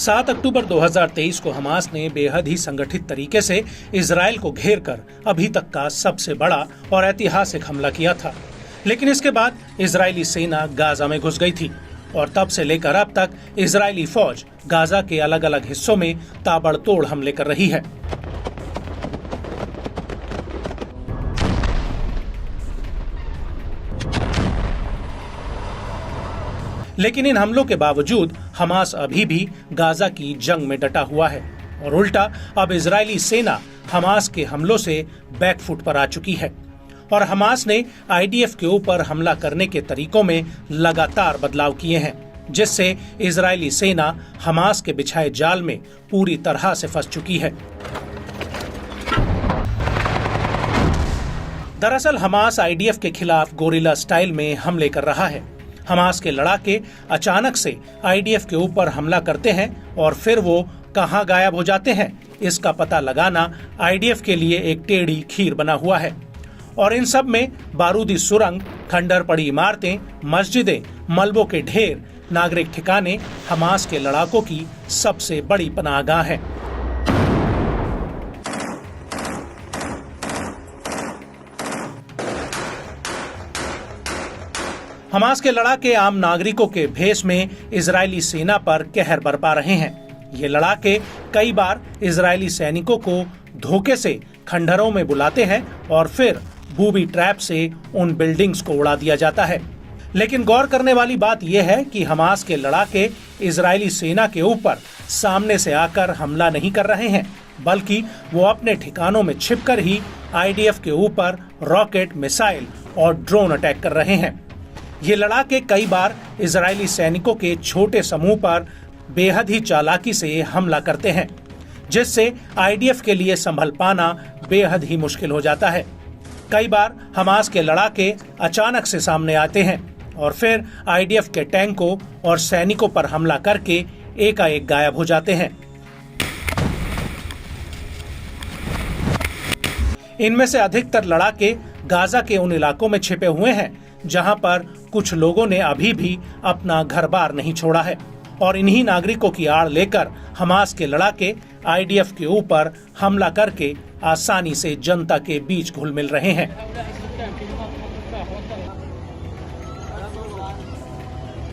7 अक्टूबर 2023 को हमास ने बेहद ही संगठित तरीके से इजराइल को घेर कर अभी तक का सबसे बड़ा और ऐतिहासिक हमला किया था। लेकिन इसके बाद इजरायली सेना गाजा में घुस गई थी और तब से लेकर अब तक इजरायली फौज गाजा के अलग अलग हिस्सों में ताबड़तोड़ हमले कर रही है। लेकिन इन हमलों के बावजूद हमास अभी भी गाजा की जंग में डटा हुआ है और उल्टा अब इजरायली सेना हमास के हमलों से बैकफुट पर आ चुकी है और हमास ने आईडीएफ के ऊपर हमला करने के तरीकों में लगातार बदलाव किए हैं, जिससे इजरायली सेना हमास के बिछाए जाल में पूरी तरह से फंस चुकी है। दरअसल हमास आईडीएफ के खिलाफ गोरिल्ला स्टाइल में हमले कर रहा है। हमास के लड़ाके अचानक से आईडीएफ के ऊपर हमला करते हैं और फिर वो कहां गायब हो जाते हैं, इसका पता लगाना आईडीएफ के लिए एक टेढ़ी खीर बना हुआ है। और इन सब में बारूदी सुरंग, खंडर पड़ी इमारतें, मस्जिदें, मलबों के ढेर, नागरिक ठिकाने हमास के लड़ाकों की सबसे बड़ी पनाहगाह हैं। हमास के लड़ाके आम नागरिकों के भेष में इजरायली सेना पर कहर बरपा रहे हैं। ये लड़ाके कई बार इजरायली सैनिकों को धोखे से खंडरों में बुलाते हैं और फिर बूबी ट्रैप से उन बिल्डिंग्स को उड़ा दिया जाता है। लेकिन गौर करने वाली बात यह है कि हमास के लड़ाके इजरायली सेना के ऊपर सामने से आकर हमला नहीं कर रहे हैं, बल्कि वो अपने ठिकानों में छिपकर ही आईडीएफ के ऊपर रॉकेट, मिसाइल और ड्रोन अटैक कर रहे हैं। ये लड़ाके कई बार इजरायली सैनिकों के छोटे समूह पर बेहद ही चालाकी से हमला करते हैं, जिससे आईडीएफ के लिए संभल पाना बेहद ही मुश्किल हो जाता है। कई बार हमास के लड़ाके अचानक से सामने आते हैं और फिर आईडीएफ के टैंकों और सैनिकों पर हमला करके एकाएक गायब हो जाते हैं। इनमें से अधिकतर लड़ाके गाजा के उन इलाकों में छिपे हुए हैं जहां पर कुछ लोगों ने अभी भी अपना घर बार नहीं छोड़ा है और इन्हीं नागरिकों की आड़ लेकर हमास के लड़ाके आईडीएफ के ऊपर हमला करके आसानी से जनता के बीच घुल मिल रहे हैं।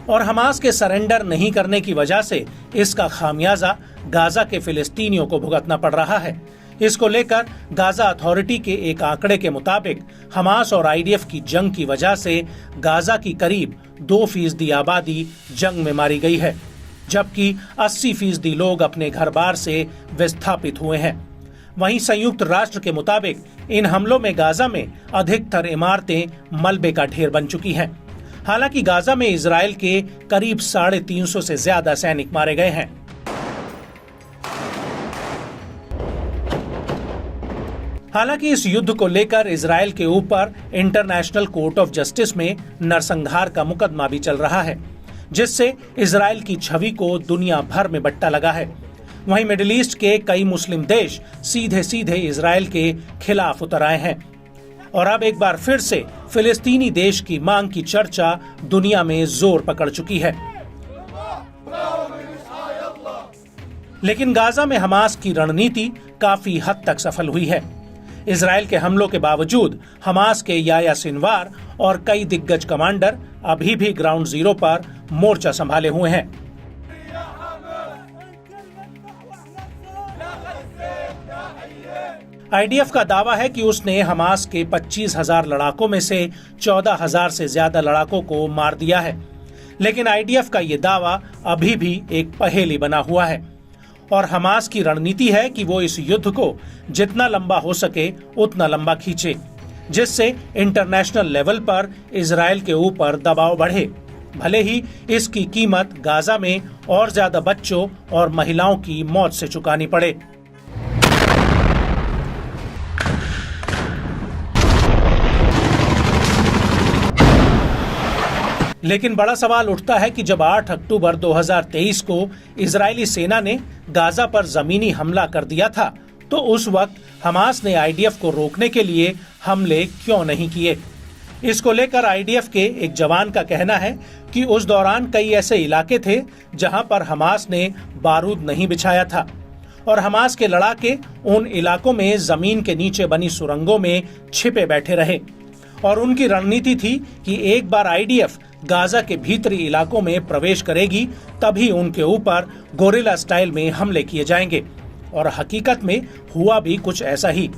और हमास के सरेंडर नहीं करने की वजह से इसका खामियाजा गाजा के फिलिस्तीनियों को भुगतना पड़ रहा है। इसको लेकर गाजा अथॉरिटी के एक आंकड़े के मुताबिक हमास और आईडीएफ की जंग की वजह से गाजा की करीब 2% आबादी जंग में मारी गई है, जबकि 80% लोग अपने घर बार से विस्थापित हुए हैं। वहीं संयुक्त राष्ट्र के मुताबिक इन हमलों में गाजा में अधिकतर इमारतें मलबे का ढेर बन चुकी हैं। हालांकि गाजा में इजराइल के करीब 350 से ज्यादा सैनिक मारे गए हैं। हालांकि इस युद्ध को लेकर इजराइल के ऊपर इंटरनेशनल कोर्ट ऑफ जस्टिस में नरसंहार का मुकदमा भी चल रहा है, जिससे इजराइल की छवि को दुनिया भर में बट्टा लगा है। वहीं मिडिल ईस्ट के कई मुस्लिम देश सीधे सीधे इजराइल के खिलाफ उतर आए हैं और अब एक बार फिर से फिलिस्तीनी देश की मांग की चर्चा दुनिया में जोर पकड़ चुकी है। लेकिन गाजा में हमास की रणनीति काफी हद तक सफल हुई है। इजराइल के हमलों के बावजूद हमास के याह्या सिनवार और कई दिग्गज कमांडर अभी भी ग्राउंड जीरो पर मोर्चा संभाले हुए हैं। आईडीएफ का दावा है कि उसने हमास के 25,000 लड़ाकों में से 14,000 से ज्यादा लड़ाकों को मार दिया है, लेकिन आईडीएफ का ये दावा अभी भी एक पहेली बना हुआ है और हमास की रणनीति है कि वो इस युद्ध को जितना लंबा हो सके उतना लंबा खींचे, जिससे इंटरनेशनल लेवल पर इजराइल के ऊपर दबाव बढ़े, भले ही इसकी कीमत गाजा में और ज्यादा बच्चों और महिलाओं की मौत से चुकानी पड़े। लेकिन बड़ा सवाल उठता है कि जब 8 अक्टूबर 2023 को इजरायली सेना ने गाजा पर जमीनी हमला कर दिया था, तो उस वक्त हमास ने आईडीएफ को रोकने के लिए हमले क्यों नहीं किए? इसको लेकर आईडीएफ के एक जवान का कहना है कि उस दौरान कई ऐसे इलाके थे जहां पर हमास ने बारूद नहीं बिछाया था और हमास के लड़ाके उन इलाकों में जमीन के नीचे बनी सुरंगों में छिपे बैठे रहे और उनकी रणनीति थी कि एक बार आईडीएफ गाजा के भीतरी इलाकों में प्रवेश करेगी तभी उनके ऊपर गोरिल्ला स्टाइल में हमले किए जाएंगे। और हकीकत में हुआ भी कुछ ऐसा ही।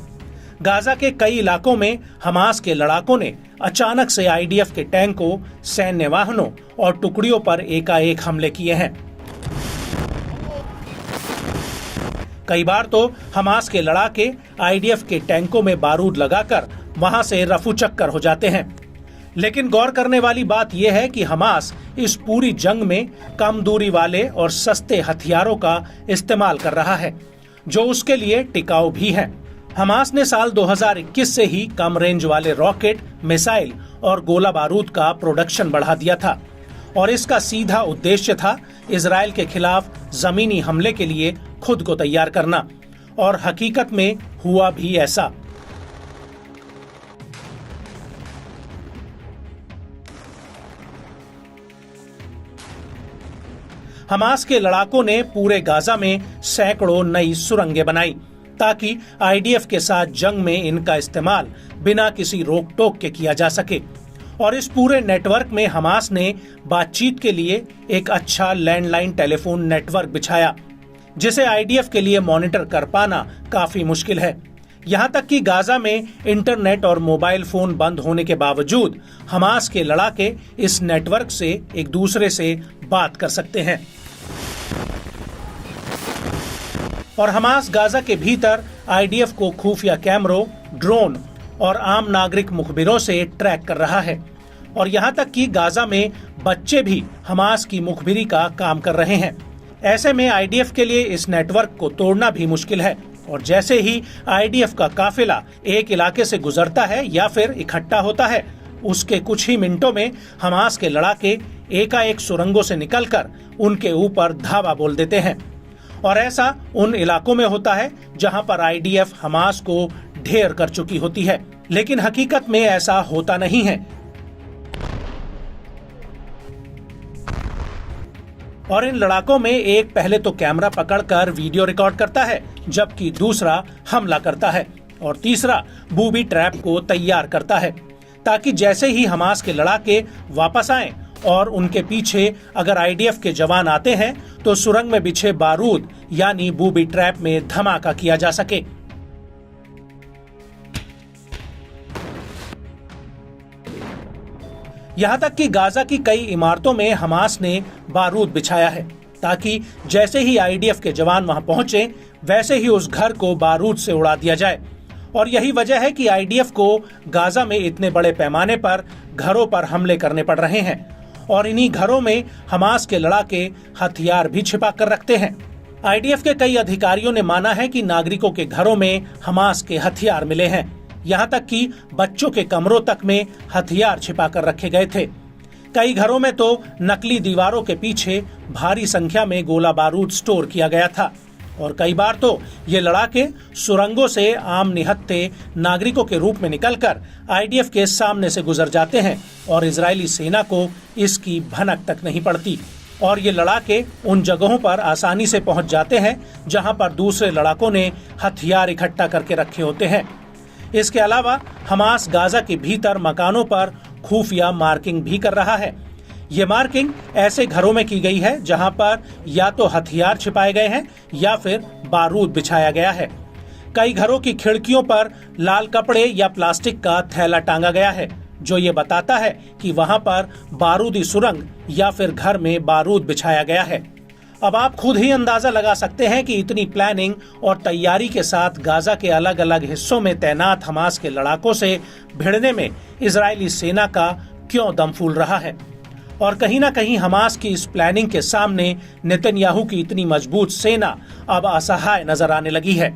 गाजा के कई इलाकों में हमास के लड़ाकों ने अचानक से आईडीएफ के टैंकों, सैन्य वाहनों और टुकड़ियों पर एकाएक हमले किए हैं। कई बार तो हमास के लड़ाके आईडीएफ के टैंकों में बारूद लगाकर वहां से रफू चक्कर हो जाते हैं। लेकिन गौर करने वाली बात यह है कि हमास इस पूरी जंग में कम दूरी वाले और सस्ते हथियारों का इस्तेमाल कर रहा है जो उसके लिए टिकाऊ भी है। हमास ने साल 2021 से ही कम रेंज वाले रॉकेट, मिसाइल और गोला बारूद का प्रोडक्शन बढ़ा दिया था और इसका सीधा उद्देश्य था इजराइल के खिलाफ जमीनी हमले के लिए खुद को तैयार करना। और हकीकत में हुआ भी ऐसा। हमास के लड़ाकों ने पूरे गाजा में सैकड़ों नई सुरंगें बनाई ताकि आईडीएफ के साथ जंग में इनका इस्तेमाल बिना किसी रोक टोक के किया जा सके। और इस पूरे नेटवर्क में हमास ने बातचीत के लिए एक अच्छा लैंडलाइन टेलीफोन नेटवर्क बिछाया जिसे आईडीएफ के लिए मॉनिटर कर पाना काफी मुश्किल है। यहाँ तक कि गाजा में इंटरनेट और मोबाइल फोन बंद होने के बावजूद हमास के लड़ाके इस नेटवर्क से एक दूसरे से बात कर सकते हैं। और हमास गाजा के भीतर आईडीएफ को खुफिया कैमरों, ड्रोन और आम नागरिक मुखबिरों से ट्रैक कर रहा है। और यहाँ तक कि गाजा में बच्चे भी हमास की मुखबिरी का काम कर रहे हैं। ऐसे में आईडीएफ के लिए इस नेटवर्क को तोड़ना भी मुश्किल है। और जैसे ही आईडीएफ का काफिला एक इलाके से गुजरता है या फिर इकट्ठा होता है, उसके कुछ ही मिनटों में हमास के लड़ाके एकाएक सुरंगों से निकलकर उनके ऊपर धावा बोल देते हैं। और ऐसा उन इलाकों में होता है जहां पर आईडीएफ हमास को ढेर कर चुकी होती है। लेकिन हकीकत में ऐसा होता नहीं है। और इन लड़ाकों में एक पहले तो कैमरा पकड़कर वीडियो रिकॉर्ड करता है, जबकि दूसरा हमला करता है और तीसरा बूबी ट्रैप को तैयार करता है ताकि जैसे ही हमास के लड़ाके वापस आएं और उनके पीछे अगर आईडीएफ के जवान आते हैं तो सुरंग में बिछे बारूद यानी बूबी ट्रैप में धमाका किया जा सके। यहाँ तक कि गाजा की कई इमारतों में हमास ने बारूद बिछाया है ताकि जैसे ही आईडीएफ के जवान वहां पहुंचे वैसे ही उस घर को बारूद से उड़ा दिया जाए। और यही वजह है कि आईडीएफ को गाजा में इतने बड़े पैमाने पर घरों पर हमले करने पड़ रहे हैं और इन्हीं घरों में हमास के लड़ाके हथियार भी छिपा कर रखते हैं। आईडीएफ के कई अधिकारियों ने माना है कि नागरिकों के घरों में हमास के हथियार मिले हैं। यहाँ तक कि बच्चों के कमरों तक में हथियार छिपा कर रखे गए थे। कई घरों में तो नकली दीवारों के पीछे भारी संख्या में गोला बारूद स्टोर किया गया था। और कई बार तो ये लड़ाके सुरंगों से आम निहत्थे नागरिकों के रूप में निकलकर आईडीएफ के सामने से गुजर जाते हैं और इजरायली सेना को इसकी भनक तक नहीं पड़ती। और ये लड़ाके उन जगहों पर आसानी से पहुंच जाते हैं जहां पर दूसरे लड़ाकों ने हथियार इकट्ठा करके रखे होते हैं। इसके अलावा हमास गाजा के भीतर मकानों पर खुफिया मार्किंग भी कर रहा है। ये मार्किंग ऐसे घरों में की गई है जहां पर या तो हथियार छिपाए गए हैं या फिर बारूद बिछाया गया है। कई घरों की खिड़कियों पर लाल कपड़े या प्लास्टिक का थैला टांगा गया है जो ये बताता है कि वहां पर बारूदी सुरंग या फिर घर में बारूद बिछाया गया है। अब आप खुद ही अंदाजा लगा सकते हैं कि इतनी प्लानिंग और तैयारी के साथ गाजा के अलग अलग हिस्सों में तैनात हमास के लड़ाकों से भिड़ने में इजरायली सेना का क्यों दम फूल रहा है। और कहीं ना कहीं हमास की इस प्लानिंग के सामने नेतन्याहू की इतनी मजबूत सेना अब असहाय नजर आने लगी है।